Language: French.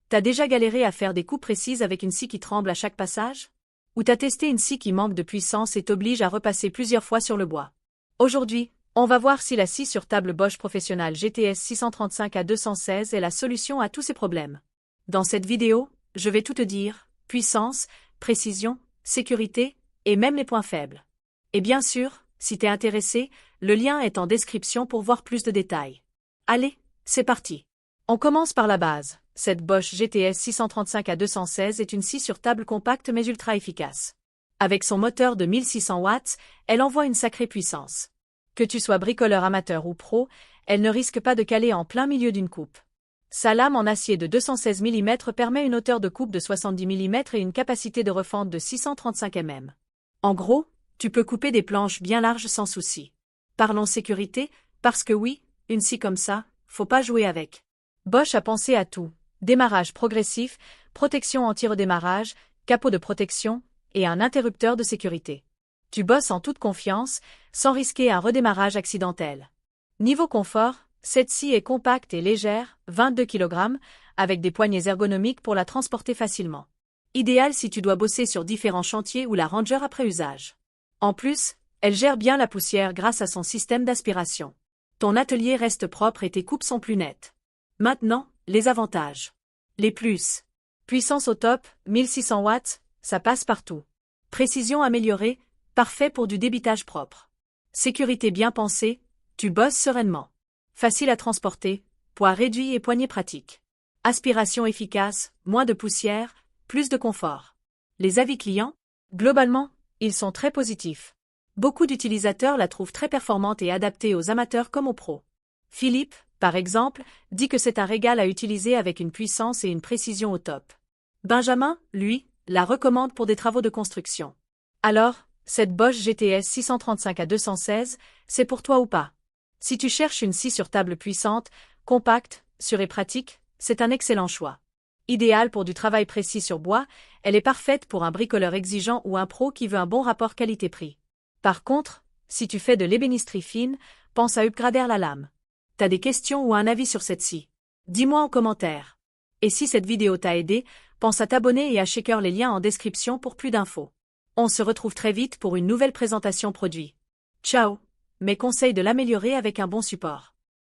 T'as déjà galéré à faire des coupes précises avec une scie qui tremble à chaque passage? Ou t'as testé une scie qui manque de puissance et t'oblige à repasser plusieurs fois sur le bois? Aujourd'hui, on va voir si la scie sur table Bosch Professional GTS 635 à 216 est la solution à tous ces problèmes. Dans cette vidéo, je vais tout te dire, puissance, précision, sécurité, et même les points faibles. Et bien sûr, si t'es intéressé, le lien est en description pour voir plus de détails. Allez, c'est parti. On commence par la base. Cette Bosch GTS 635 à 216 est une scie sur table compacte mais ultra efficace. Avec son moteur de 1600 watts, elle envoie une sacrée puissance. Que tu sois bricoleur amateur ou pro, elle ne risque pas de caler en plein milieu d'une coupe. Sa lame en acier de 216 mm permet une hauteur de coupe de 70 mm et une capacité de refente de 635 mm. En gros, tu peux couper des planches bien larges sans souci. Parlons sécurité, parce que oui, une scie comme ça, faut pas jouer avec. Bosch a pensé à tout. Démarrage progressif, protection anti-redémarrage, capot de protection, et un interrupteur de sécurité. Tu bosses en toute confiance, sans risquer un redémarrage accidentel. Niveau confort, cette scie est compacte et légère, 22 kg, avec des poignées ergonomiques pour la transporter facilement. Idéal si tu dois bosser sur différents chantiers ou la ranger après usage. En plus, elle gère bien la poussière grâce à son système d'aspiration. Ton atelier reste propre et tes coupes sont plus nettes. Maintenant, les avantages. Les plus. Puissance au top, 1600 watts, ça passe partout. Précision améliorée, parfait pour du débitage propre. Sécurité bien pensée, tu bosses sereinement. Facile à transporter, poids réduit et poignée pratique. Aspiration efficace, moins de poussière, plus de confort. Les avis clients? Globalement, ils sont très positifs. Beaucoup d'utilisateurs la trouvent très performante et adaptée aux amateurs comme aux pros. Philippe, par exemple, dit que c'est un régal à utiliser avec une puissance et une précision au top. Benjamin, lui, la recommande pour des travaux de construction. Alors, cette Bosch GTS 635 à 216, c'est pour toi ou pas? Si tu cherches une scie sur table puissante, compacte, sûre et pratique, c'est un excellent choix. Idéale pour du travail précis sur bois, elle est parfaite pour un bricoleur exigeant ou un pro qui veut un bon rapport qualité-prix. Par contre, si tu fais de l'ébénisterie fine, pense à upgrader la lame. T'as des questions ou un avis sur cette scie? Dis-moi en commentaire. Et si cette vidéo t'a aidé, pense à t'abonner et à checker les liens en description pour plus d'infos. On se retrouve très vite pour une nouvelle présentation produit. Ciao! Mais conseille de l'améliorer avec un bon support.